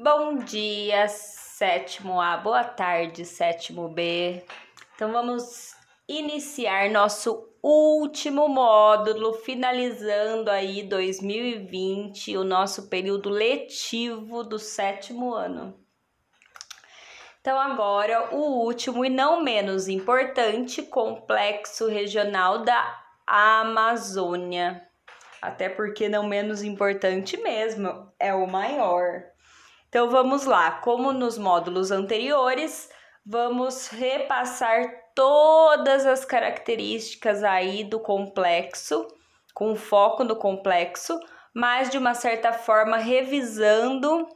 Bom dia, sétimo A, boa tarde, sétimo B. Então vamos iniciar nosso último módulo, finalizando aí 2020, o nosso período letivo do sétimo ano. Então agora o último e não menos importante, complexo regional da Amazônia. Até porque não menos importante mesmo, é o maior. Então vamos lá, como nos módulos anteriores, vamos repassar todas as características aí do complexo, com foco no complexo, mas de uma certa forma revisando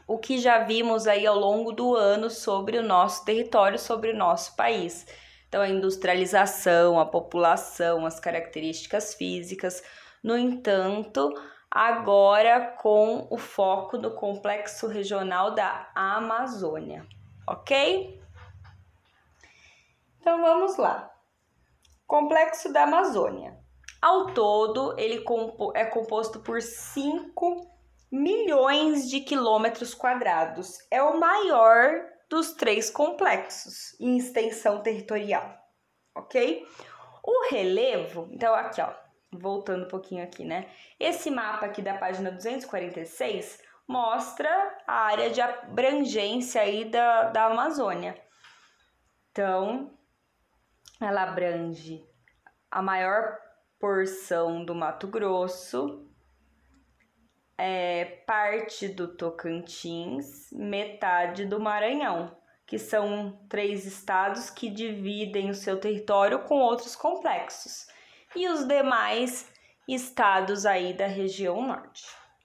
o que já vimos aí ao longo do ano sobre o nosso território, sobre o nosso país. Então a industrialização, a população, as características físicas. No entanto, agora com o foco no complexo regional da Amazônia, ok? Então vamos lá. Complexo da Amazônia. Ao todo, ele é composto por 5 milhões de quilômetros quadrados. É o maior dos 3 complexos em extensão territorial, ok? O relevo, então aqui ó, voltando um pouquinho aqui, né? Esse mapa aqui da página 246 mostra a área de abrangência aí da Amazônia. Então, ela abrange a maior porção do Mato Grosso, parte do Tocantins, metade do Maranhão, que são 3 estados que dividem o seu território com outros complexos. E os demais estados aí da região norte,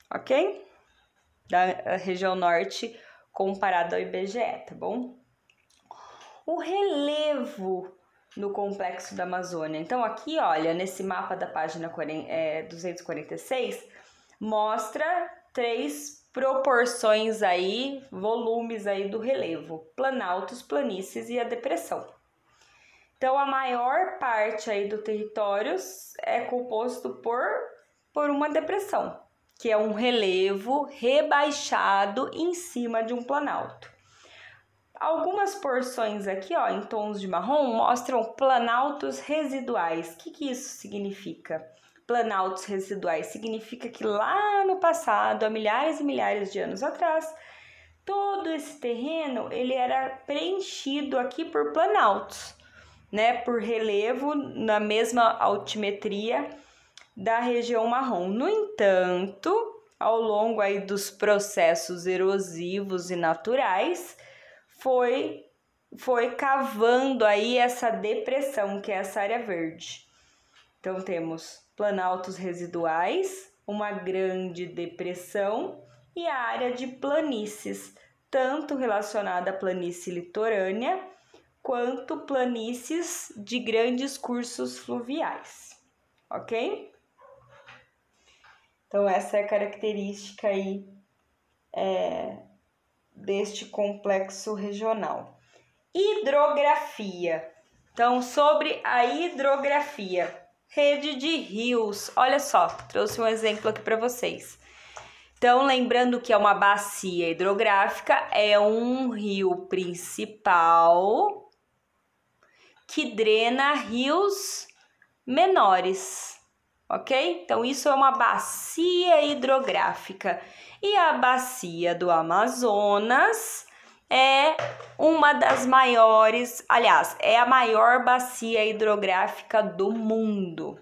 ok? Da região norte comparado ao IBGE, tá bom? O relevo no complexo da Amazônia. Então aqui, olha, nesse mapa da página 246, mostra 3 proporções aí, volumes aí do relevo: planaltos, planícies e a depressão. Então, a maior parte aí do território é composto por uma depressão, que é um relevo rebaixado em cima de um planalto. Algumas porções aqui, ó, em tons de marrom, mostram planaltos residuais. O que isso significa? Planaltos residuais significa que lá no passado, há milhares e milhares de anos atrás, todo esse terreno ele era preenchido aqui por planaltos, né, por relevo na mesma altimetria da região marrom. No entanto, ao longo aí dos processos erosivos e naturais, foi cavando aí essa depressão, que é essa área verde. Então temos planaltos residuais, uma grande depressão e a área de planícies, tanto relacionada à planície litorânea quanto planícies de grandes cursos fluviais, ok? Então essa é a característica aí deste complexo regional. Hidrografia. Então, sobre a hidrografia, rede de rios. Olha só, trouxe um exemplo aqui para vocês. Então, lembrando que é uma bacia hidrográfica, é um rio principal que drena rios menores, ok? Então, isso é uma bacia hidrográfica. E a bacia do Amazonas é uma das maiores, aliás, é a maior bacia hidrográfica do mundo.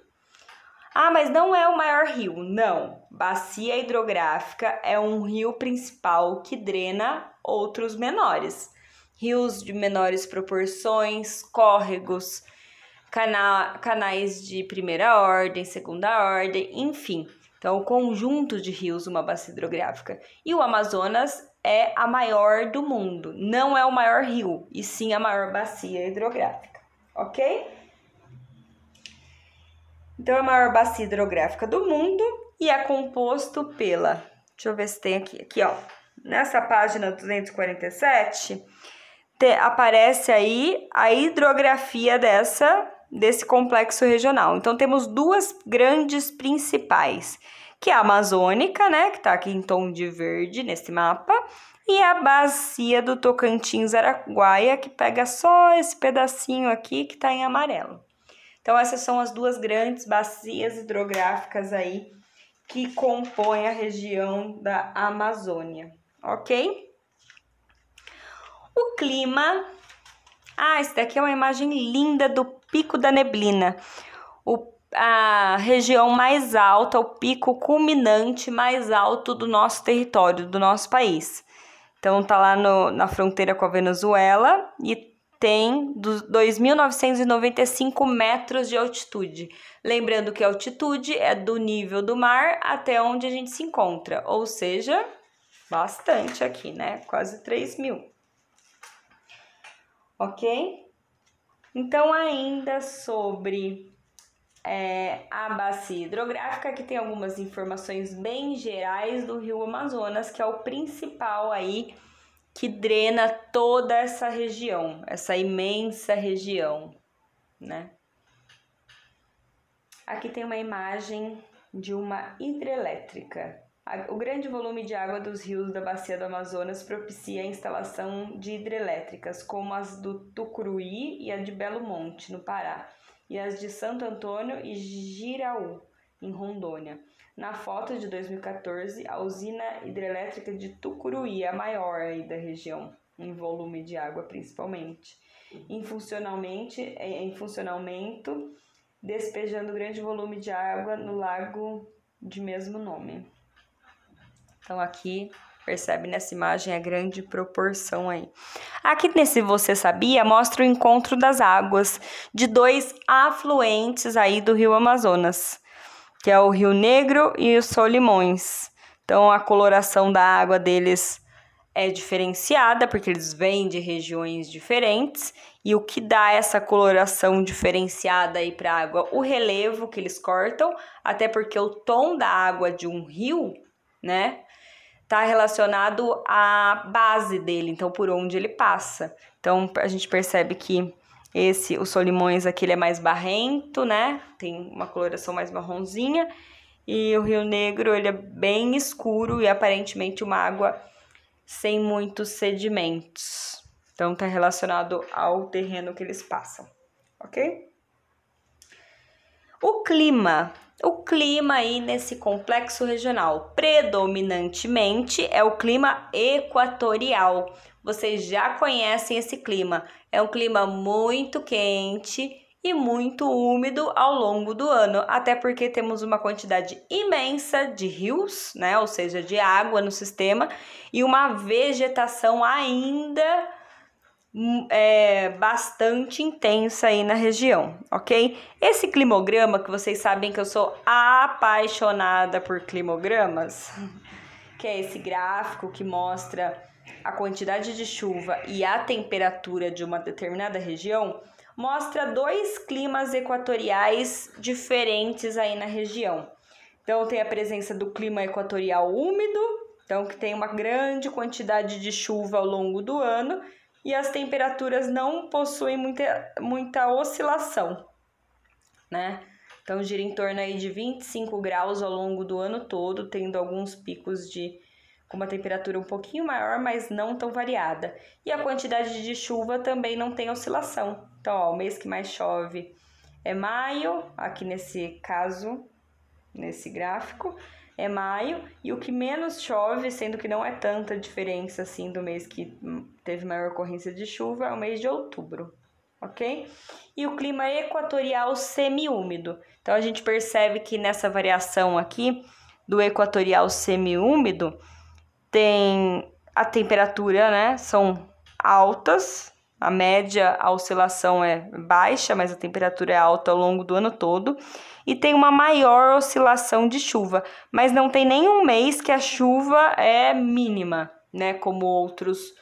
Ah, mas não é o maior rio. Não, bacia hidrográfica é um rio principal que drena outros menores. Rios de menores proporções, córregos, canais de primeira ordem, segunda ordem, enfim. Então, o conjunto de rios, uma bacia hidrográfica. E o Amazonas é a maior do mundo. Não é o maior rio, e sim a maior bacia hidrográfica, ok? Então, é a maior bacia hidrográfica do mundo e é composto pela... Deixa eu ver se tem aqui. Aqui, ó. Nessa página 247, aparece aí a hidrografia desse complexo regional. Então, temos 2 grandes principais, que é a Amazônica, né, que tá aqui em tom de verde nesse mapa, e a bacia do Tocantins-Araguaia, que pega só esse pedacinho aqui que tá em amarelo. Então, essas são as duas grandes bacias hidrográficas aí que compõem a região da Amazônia, ok? O clima... esse daqui é uma imagem linda do Pico da Neblina. A região mais alta, o pico culminante mais alto do nosso território, do nosso país. Então, tá lá na fronteira com a Venezuela e tem 2.995 metros de altitude. Lembrando que a altitude é do nível do mar até onde a gente se encontra, ou seja, bastante aqui, né? Quase 3.000. Ok? Então, ainda sobre a bacia hidrográfica, que tem algumas informações bem gerais do Rio Amazonas, que é o principal aí que drena toda essa região, essa imensa região, né? Aqui tem uma imagem de uma hidrelétrica. O grande volume de água dos rios da bacia do Amazonas propicia a instalação de hidrelétricas, como as do Tucuruí e a de Belo Monte, no Pará, e as de Santo Antônio e Jiraú, em Rondônia. Na foto de 2014, a usina hidrelétrica de Tucuruí é a maior aí da região, em volume de água principalmente. Em funcionamento, despejando grande volume de água no lago de mesmo nome. Então aqui percebe nessa imagem a grande proporção aí. Aqui nesse Você Sabia mostra o encontro das águas de dois afluentes aí do Rio Amazonas, que é o Rio Negro e o Solimões. Então a coloração da água deles é diferenciada, porque eles vêm de regiões diferentes, e o que dá essa coloração diferenciada aí para a água? O relevo que eles cortam, até porque o tom da água de um rio, né, tá relacionado à base dele, então por onde ele passa. Então a gente percebe que o Solimões aqui ele é mais barrento, né, tem uma coloração mais marronzinha, e o Rio Negro ele é bem escuro e aparentemente uma água sem muitos sedimentos. Então tá relacionado ao terreno que eles passam, ok? O clima aí nesse complexo regional, predominantemente, é o clima equatorial. Vocês já conhecem esse clima. É um clima muito quente e muito úmido ao longo do ano, até porque temos uma quantidade imensa de rios, né? Ou seja, de água no sistema, e uma vegetação ainda bastante intensa aí na região, ok? Esse climograma, que vocês sabem que eu sou apaixonada por climogramas, que é esse gráfico que mostra a quantidade de chuva e a temperatura de uma determinada região, mostra dois climas equatoriais diferentes aí na região. Então tem a presença do clima equatorial úmido, então que tem uma grande quantidade de chuva ao longo do ano, e as temperaturas não possuem muita oscilação, né? Então gira em torno aí de 25 graus ao longo do ano todo, tendo alguns picos com uma temperatura um pouquinho maior, mas não tão variada. E a quantidade de chuva também não tem oscilação. Então, ó, o mês que mais chove é maio, aqui nesse caso, nesse gráfico, é maio, e o que menos chove, sendo que não é tanta diferença assim do mês que teve maior ocorrência de chuva, é o mês de outubro, ok? E o clima equatorial semiúmido. Então a gente percebe que nessa variação aqui do equatorial semiúmido tem a temperatura, né? São altas, a média, a oscilação é baixa, mas a temperatura é alta ao longo do ano todo. E tem uma maior oscilação de chuva, mas não tem nenhum mês que a chuva é mínima, né? Como outros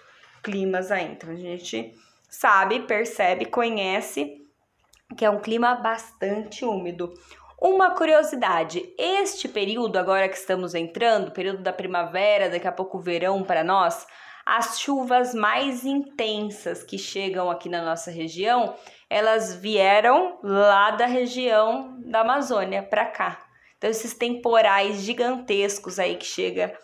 climas aí. Então a gente sabe, percebe, conhece que é um clima bastante úmido. Uma curiosidade, este período agora que estamos entrando, período da primavera, daqui a pouco o verão para nós, as chuvas mais intensas que chegam aqui na nossa região, elas vieram lá da região da Amazônia para cá. Então, esses temporais gigantescos aí que chega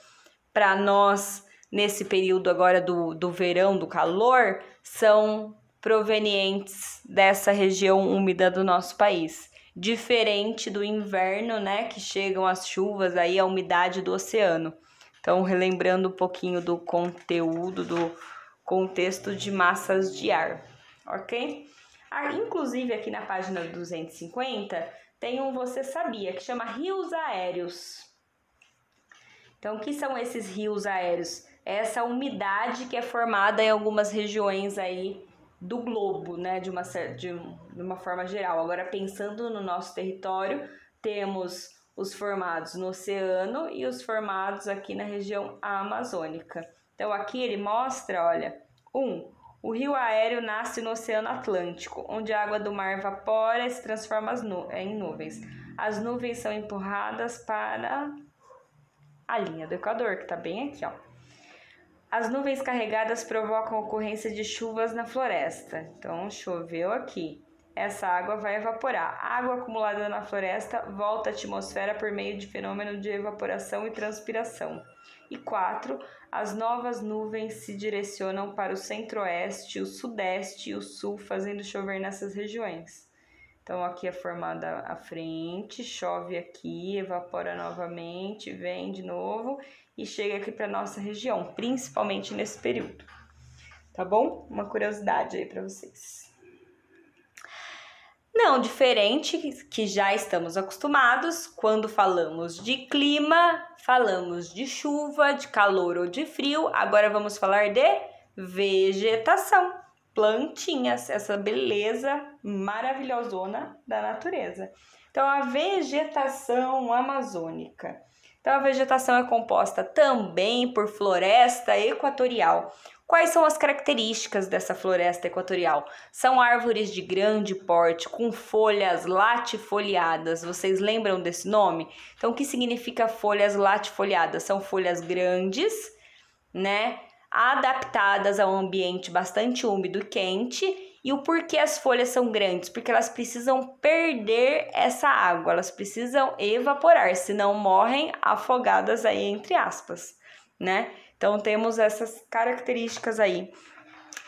para nós nesse período agora do verão, do calor, são provenientes dessa região úmida do nosso país. Diferente do inverno, né, que chegam as chuvas aí, a umidade do oceano. Então, relembrando um pouquinho do conteúdo, do contexto de massas de ar, ok? Inclusive, aqui na página 250, tem um Você Sabia, que chama Rios Aéreos. Então, o que são esses rios aéreos? É essa umidade que é formada em algumas regiões aí do globo, né, de uma forma geral. Agora, pensando no nosso território, temos os formados no oceano e os formados aqui na região amazônica. Então, aqui ele mostra, olha, o rio aéreo nasce no Oceano Atlântico, onde a água do mar evapora e se transforma em nuvens. As nuvens são empurradas para a linha do Equador, que está bem aqui, ó. As nuvens carregadas provocam a ocorrência de chuvas na floresta. Então, choveu aqui. Essa água vai evaporar. A água acumulada na floresta volta à atmosfera por meio de fenômeno de evaporação e transpiração. E 4. As novas nuvens se direcionam para o centro-oeste, o sudeste e o sul, fazendo chover nessas regiões. Então, aqui é formada a frente, chove aqui, evapora novamente, vem de novo e chega aqui para nossa região, principalmente nesse período. Tá bom? Uma curiosidade aí para vocês. Não diferente que já estamos acostumados, quando falamos de clima, falamos de chuva, de calor ou de frio, agora vamos falar de vegetação. Plantinhas, essa beleza maravilhosona da natureza. Então, a vegetação amazônica. Então, a vegetação é composta também por floresta equatorial. Quais são as características dessa floresta equatorial? São árvores de grande porte, com folhas latifoliadas. Vocês lembram desse nome? Então, o que significa folhas latifoliadas? São folhas grandes, né? Adaptadas a um ambiente bastante úmido e quente. E o porquê as folhas são grandes? Porque elas precisam perder essa água, elas precisam evaporar, senão morrem afogadas aí, entre aspas, né? Então, temos essas características aí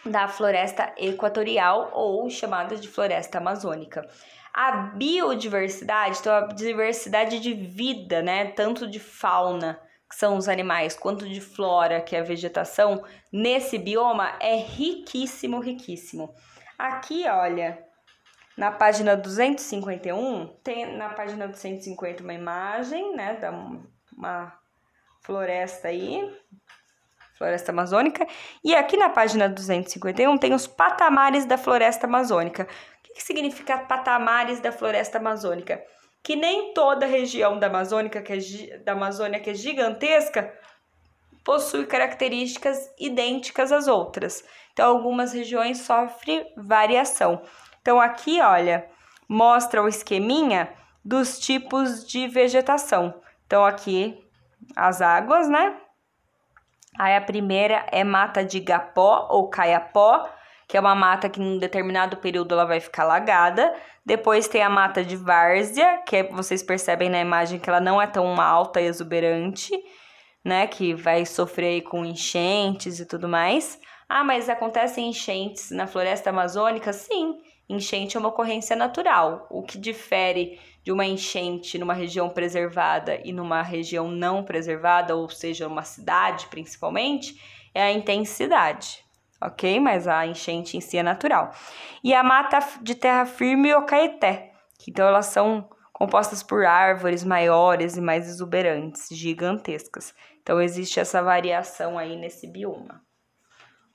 da floresta equatorial ou chamada de floresta amazônica. A biodiversidade, então a diversidade de vida, né? Tanto de fauna, que são os animais, quanto de flora, que é a vegetação, nesse bioma é riquíssimo, riquíssimo. Aqui, olha, na página 251, tem na página 250 uma imagem, né, da uma floresta aí, floresta amazônica, e aqui na página 251 tem os patamares da floresta amazônica. O que significa patamares da floresta amazônica? Que nem toda região da Amazônia, que é gigantesca, possui características idênticas às outras. Então, algumas regiões sofrem variação. Então, aqui, olha, mostra o esqueminha dos tipos de vegetação. Então, aqui, as águas, né? Aí, a primeira é mata de igapó ou caiapó, que é uma mata que em um determinado período ela vai ficar alagada. Depois tem a mata de várzea, que vocês percebem na imagem que ela não é tão alta e exuberante, né? Que vai sofrer com enchentes e tudo mais. Ah, mas acontecem enchentes na floresta amazônica? Sim, enchente é uma ocorrência natural. O que difere de uma enchente numa região preservada e numa região não preservada, ou seja, uma cidade principalmente, é a intensidade. Ok? Mas a enchente em si é natural. E a mata de terra firme ou caeté. Então, elas são compostas por árvores maiores e mais exuberantes, gigantescas. Então, existe essa variação aí nesse bioma.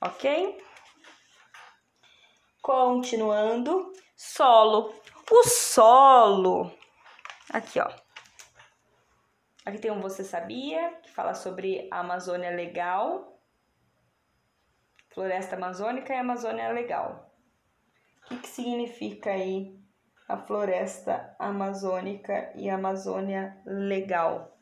Ok? Continuando. Solo. O solo. Aqui, ó. Aqui tem um Você Sabia, que fala sobre a Amazônia Legal. Floresta Amazônica e Amazônia Legal. O que significa aí a Floresta Amazônica e a Amazônia Legal?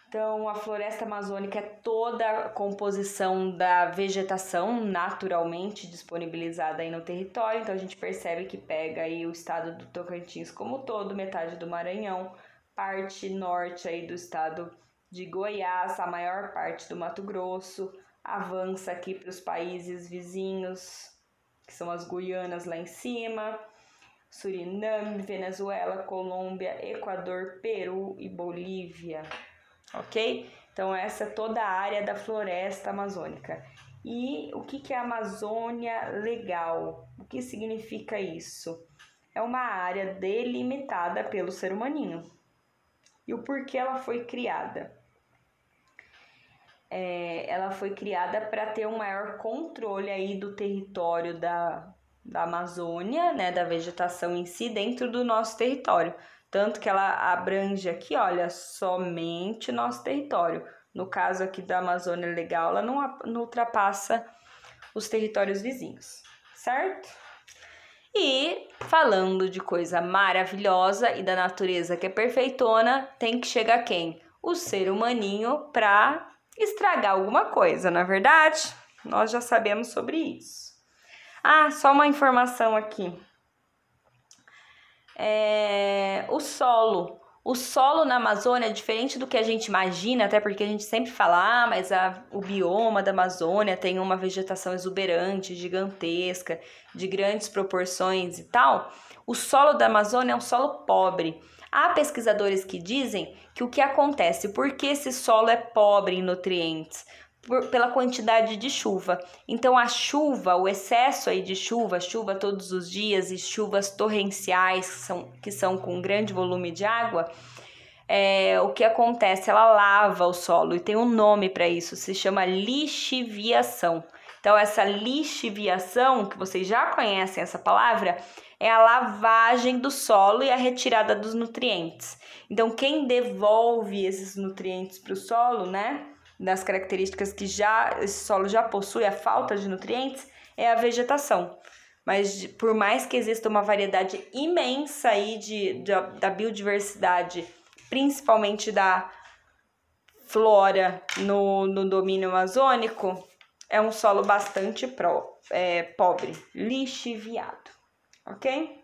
Então, a floresta amazônica é toda a composição da vegetação naturalmente disponibilizada aí no território. Então, a gente percebe que pega aí o estado do Tocantins como todo, metade do Maranhão, parte norte aí do estado de Goiás, a maior parte do Mato Grosso, avança aqui para os países vizinhos, que são as Guianas lá em cima, Suriname, Venezuela, Colômbia, Equador, Peru e Bolívia. Ok? Então, essa é toda a área da floresta amazônica. E o que é a Amazônia Legal? O que significa isso? É uma área delimitada pelo ser humaninho. E o porquê ela foi criada? Ela foi criada para ter um maior controle aí do território da Amazônia, né, da vegetação em si, dentro do nosso território. Tanto que ela abrange aqui, olha, somente nosso território. No caso aqui da Amazônia Legal, ela não ultrapassa os territórios vizinhos, certo? E falando de coisa maravilhosa e da natureza que é perfeitona, tem que chegar quem? O ser humaninho para estragar alguma coisa, não é verdade? Nós já sabemos sobre isso. Ah, só uma informação aqui. O solo na Amazônia é diferente do que a gente imagina, até porque a gente sempre fala, mas o bioma da Amazônia tem uma vegetação exuberante, gigantesca, de grandes proporções e tal. O solo da Amazônia é um solo pobre. Há pesquisadores que dizem que o que acontece, porque esse solo é pobre em nutrientes? Pela quantidade de chuva. Então a chuva, o excesso aí de chuva todos os dias e chuvas torrenciais que são com grande volume de água, o que acontece? Ela lava o solo e tem um nome para isso, se chama lixiviação. Então essa lixiviação, que vocês já conhecem essa palavra, é a lavagem do solo e a retirada dos nutrientes. Então quem devolve esses nutrientes para o solo, né? Das características que esse solo já possui, a falta de nutrientes, é a vegetação. Mas por mais que exista uma variedade imensa aí da biodiversidade, principalmente da flora no domínio amazônico, é um solo bastante pobre, lixiviado, ok?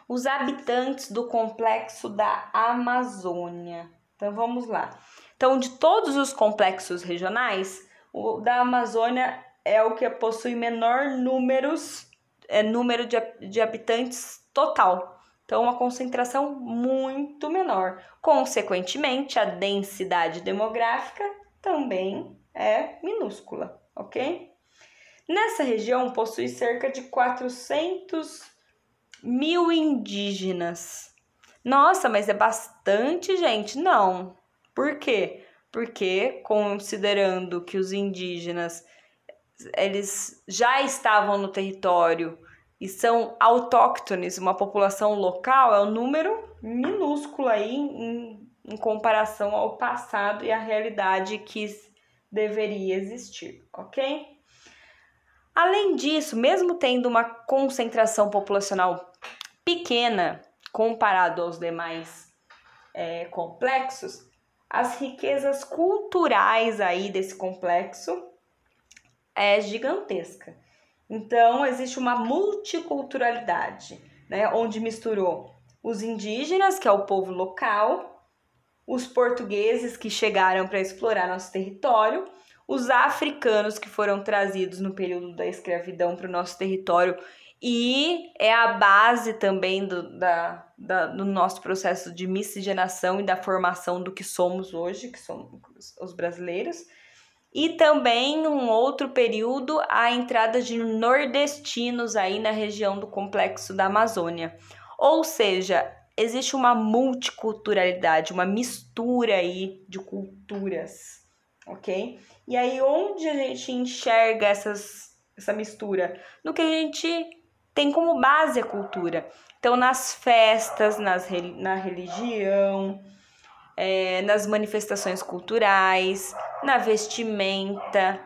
Os habitantes do complexo da Amazônia. Então vamos lá. Então, de todos os complexos regionais, o da Amazônia é o que possui menor número de habitantes total. Então, uma concentração muito menor. Consequentemente, a densidade demográfica também é minúscula, ok? Nessa região, possui cerca de 400 mil indígenas. Nossa, mas é bastante gente? Não. Por quê? Porque, considerando que os indígenas eles já estavam no território e são autóctones, uma população local, é um número minúsculo aí em comparação ao passado e à realidade que deveria existir, ok? Além disso, mesmo tendo uma concentração populacional pequena comparado aos demais complexos, as riquezas culturais aí desse complexo é gigantesca. Então, existe uma multiculturalidade, né, onde misturou os indígenas, que é o povo local, os portugueses que chegaram para explorar nosso território, os africanos que foram trazidos no período da escravidão para o nosso território e é a base também do nosso processo de miscigenação e da formação do que somos hoje, que somos os brasileiros. E também, um outro período, a entrada de nordestinos aí na região do complexo da Amazônia. Ou seja, existe uma multiculturalidade, uma mistura aí de culturas, ok? E aí, onde a gente enxerga essa mistura? No que a gente tem como base a cultura. Então, nas festas, na religião, nas manifestações culturais, na vestimenta,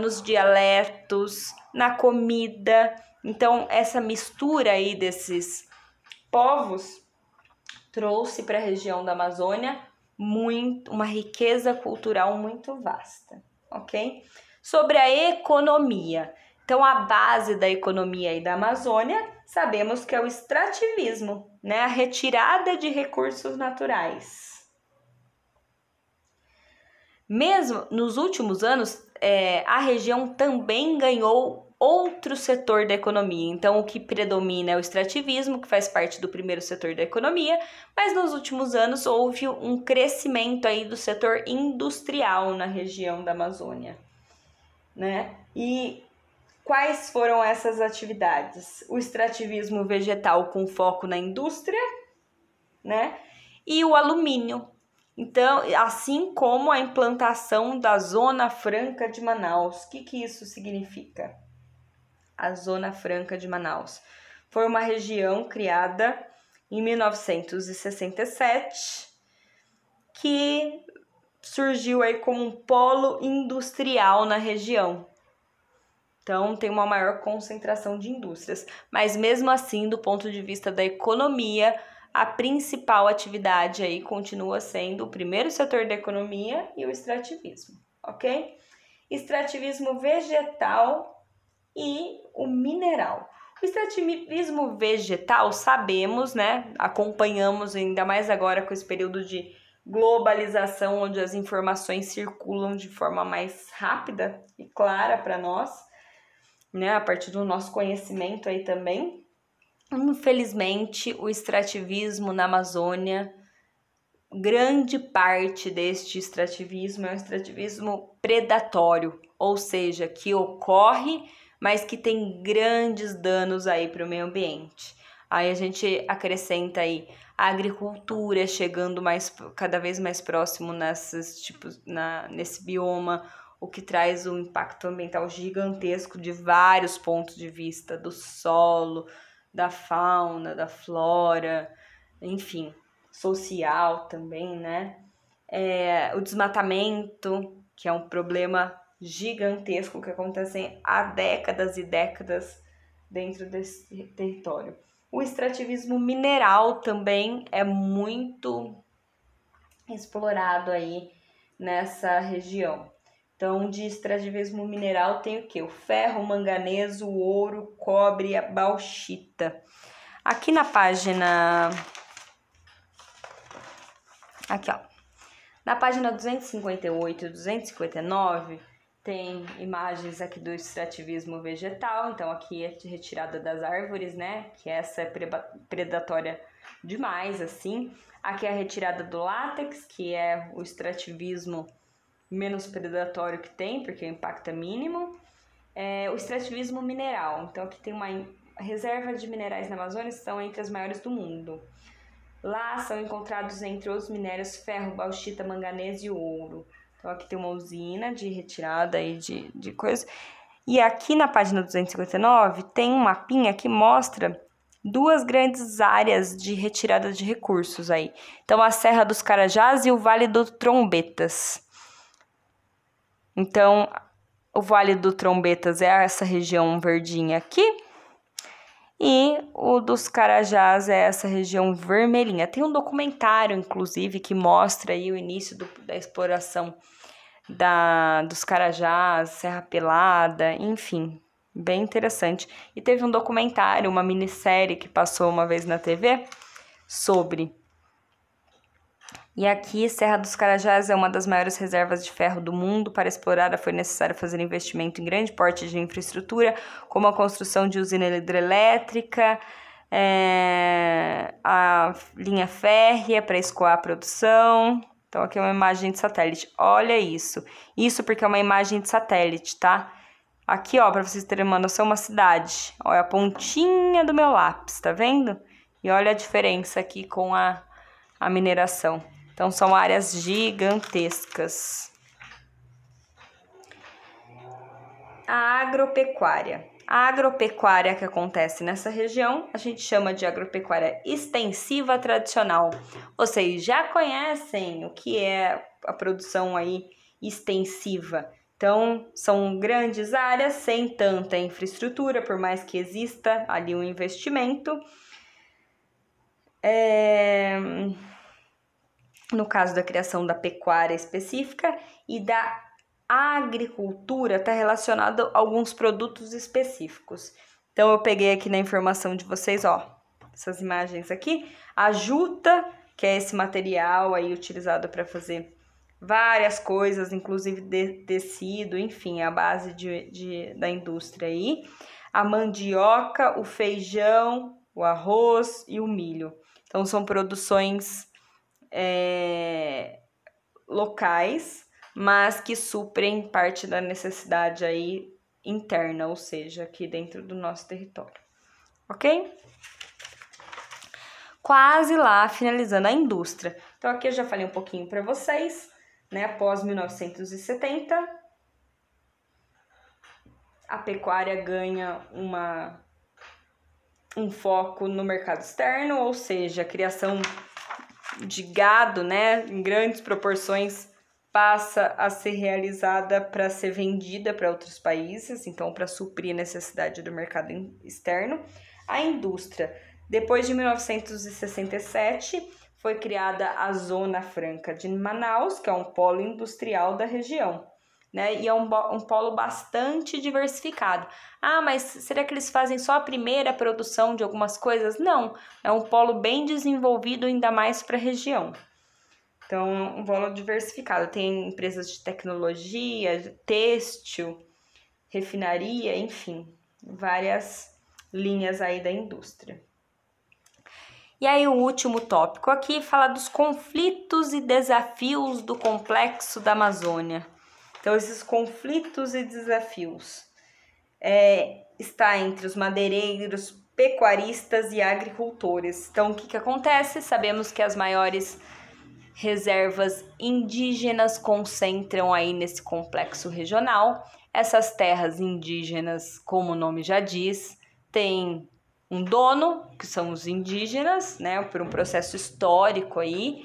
nos dialetos, na comida. Então, essa mistura aí desses povos trouxe para a região da Amazônia uma riqueza cultural muito vasta, ok? Sobre a economia. Então, a base da economia aí da Amazônia, sabemos que é o extrativismo, né? A retirada de recursos naturais. Mesmo nos últimos anos, a região também ganhou outro setor da economia. Então, o que predomina é o extrativismo, que faz parte do primeiro setor da economia, mas nos últimos anos houve um crescimento aí do setor industrial na região da Amazônia, né? E quais foram essas atividades? O extrativismo vegetal com foco na indústria, né? E o alumínio. Então, assim como a implantação da Zona Franca de Manaus. O que isso significa? A Zona Franca de Manaus foi uma região criada em 1967 que surgiu aí como um polo industrial na região. Então, tem uma maior concentração de indústrias. Mas, mesmo assim, do ponto de vista da economia, a principal atividade aí continua sendo o primeiro setor da economia e o extrativismo, ok? Extrativismo vegetal e o mineral. O extrativismo vegetal, sabemos, né? Acompanhamos ainda mais agora com esse período de globalização, onde as informações circulam de forma mais rápida e clara para nós, né? A partir do nosso conhecimento aí também. Infelizmente, o extrativismo na Amazônia, grande parte deste extrativismo é um extrativismo predatório, ou seja, que ocorre, mas que tem grandes danos aí para o meio ambiente. Aí a gente acrescenta aí a agricultura chegando cada vez mais próximo nesse bioma, o que traz um impacto ambiental gigantesco de vários pontos de vista, do solo, da fauna, da flora, enfim, social também, né? O desmatamento, que é um problema gigantesco que acontece há décadas e décadas dentro desse território. O extrativismo mineral também é muito explorado aí nessa região. Então, de extrativismo mineral tem o que? O ferro, o manganês, o ouro, o cobre e a bauxita. Aqui na página... Aqui, ó. Na página 258 e 259, tem imagens aqui do extrativismo vegetal. Então, aqui é retirada das árvores, né? Que essa é predatória demais, assim. Aqui é a retirada do látex, que é o extrativismo menos predatório que tem, porque o impacto é mínimo. O extrativismo mineral. Então, aqui tem uma reserva de minerais na Amazônia, que são entre as maiores do mundo. Lá são encontrados, entre os minérios, ferro, bauxita, manganês e ouro. Então, aqui tem uma usina de retirada aí de coisas. E aqui na página 259 tem um mapinha que mostra duas grandes áreas de retirada de recursos aí. Então, a Serra dos Carajás e o Vale do Trombetas. Então, o Vale do Trombetas é essa região verdinha aqui. E o dos Carajás é essa região vermelhinha. Tem um documentário, inclusive, que mostra aí o início da exploração dos Carajás, Serra Pelada, enfim, bem interessante. E teve um documentário, uma minissérie que passou uma vez na TV sobre. E aqui, Serra dos Carajás é uma das maiores reservas de ferro do mundo. Para explorá-la, foi necessário fazer investimento em grande porte de infraestrutura, como a construção de usina hidrelétrica, a linha férrea para escoar a produção. Então, aqui é uma imagem de satélite. Olha isso. Isso porque é uma imagem de satélite, tá? Aqui, ó, para vocês terem uma noção, uma cidade. Olha a pontinha do meu lápis, tá vendo? E olha a diferença aqui com a mineração. Então, são áreas gigantescas. A agropecuária. A agropecuária que acontece nessa região, a gente chama de agropecuária extensiva tradicional. Vocês já conhecem o que é a produção aí extensiva. Então, são grandes áreas sem tanta infraestrutura, por mais que exista ali um investimento. no caso da criação da pecuária específica, e da agricultura está relacionado a alguns produtos específicos. Então, eu peguei aqui na informação de vocês, ó, essas imagens aqui, a juta, que é esse material aí utilizado para fazer várias coisas, inclusive tecido, enfim, a base da indústria aí, a mandioca, o feijão, o arroz e o milho. Então, são produções locais, mas que suprem parte da necessidade aí interna, ou seja, aqui dentro do nosso território, ok? Quase lá, finalizando a indústria. Então, aqui eu já falei um pouquinho para vocês, né? Após 1970, a pecuária ganha um foco no mercado externo, ou seja, a criação de gado, né, em grandes proporções, passa a ser realizada para ser vendida para outros países, então para suprir a necessidade do mercado externo. A indústria, depois de 1967, foi criada a Zona Franca de Manaus, que é um polo industrial da região, né? E é um polo bastante diversificado. Ah, mas será que eles fazem só a primeira produção de algumas coisas? Não, é um polo bem desenvolvido, ainda mais para a região. Então, um polo diversificado. Tem empresas de tecnologia, têxtil, refinaria, enfim, várias linhas aí da indústria. E aí o último tópico aqui fala dos conflitos e desafios do complexo da Amazônia. Então, esses conflitos e desafios está entre os madeireiros, pecuaristas e agricultores. Então, o que acontece? Sabemos que as maiores reservas indígenas concentram aí nesse complexo regional. Essas terras indígenas, como o nome já diz, têm um dono, que são os indígenas, né, por um processo histórico aí,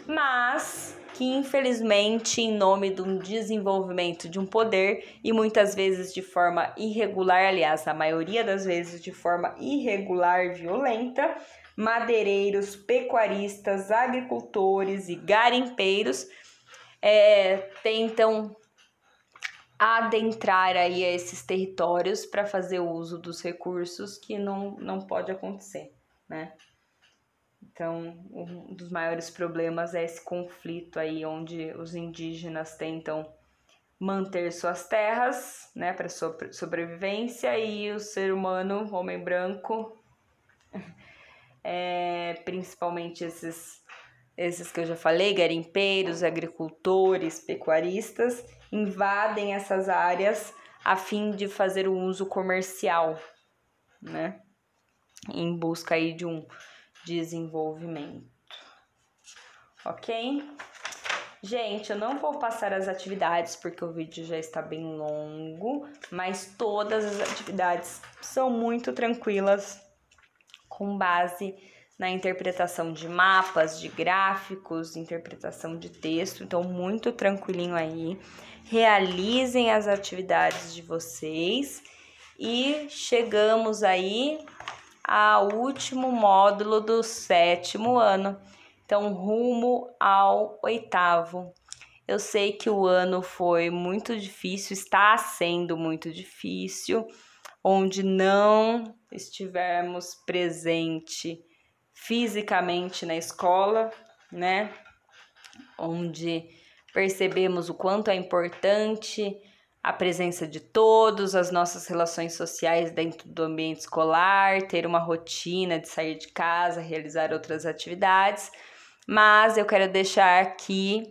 mas que infelizmente, em nome de um desenvolvimento de um poder e muitas vezes de forma irregular, aliás, a maioria das vezes de forma irregular e violenta, madeireiros, pecuaristas, agricultores e garimpeiros tentam adentrar aí a esses territórios para fazer uso dos recursos, que não pode acontecer, né? Então, um dos maiores problemas é esse conflito aí, onde os indígenas tentam manter suas terras, né, para sua sobrevivência, e o ser humano, homem branco, principalmente esses que eu já falei, garimpeiros, agricultores, pecuaristas, invadem essas áreas a fim de fazer o uso comercial, né, em busca aí de um desenvolvimento, ok? Gente, eu não vou passar as atividades porque o vídeo já está bem longo, mas todas as atividades são muito tranquilas, com base na interpretação de mapas, de gráficos, interpretação de texto, então muito tranquilinho aí. Realizem as atividades de vocês e chegamos aí ao último módulo do 7º ano, então rumo ao 8º. Eu sei que o ano foi muito difícil, está sendo muito difícil, onde não estivermos presente fisicamente na escola, né? Onde percebemos o quanto é importante a presença de todos, as nossas relações sociais dentro do ambiente escolar, ter uma rotina de sair de casa, realizar outras atividades. Mas eu quero deixar aqui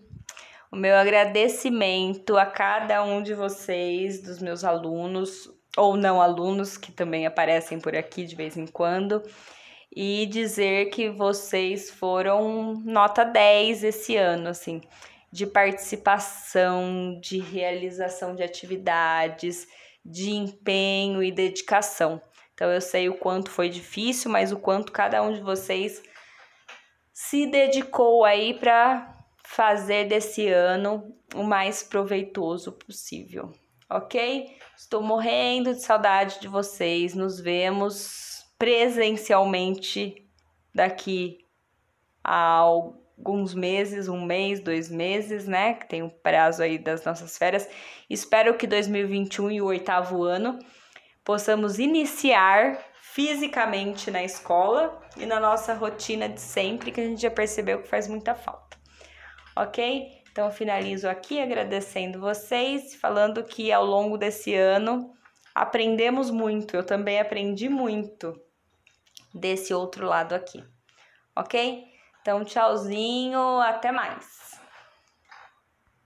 o meu agradecimento a cada um de vocês, dos meus alunos ou não alunos, que também aparecem por aqui de vez em quando, e dizer que vocês foram nota 10 esse ano, assim, de participação, de realização de atividades, de empenho e dedicação. Então, eu sei o quanto foi difícil, mas o quanto cada um de vocês se dedicou aí para fazer desse ano o mais proveitoso possível, ok? Estou morrendo de saudade de vocês. Nos vemos presencialmente daqui a alguns meses, 1 mês, 2 meses, né? Que tem o prazo aí das nossas férias. Espero que 2021 e o 8º ano possamos iniciar fisicamente na escola e na nossa rotina de sempre, que a gente já percebeu que faz muita falta. Ok? Então, eu finalizo aqui agradecendo vocês, falando que ao longo desse ano aprendemos muito. Eu também aprendi muito desse outro lado aqui. Ok? Então, tchauzinho, até mais!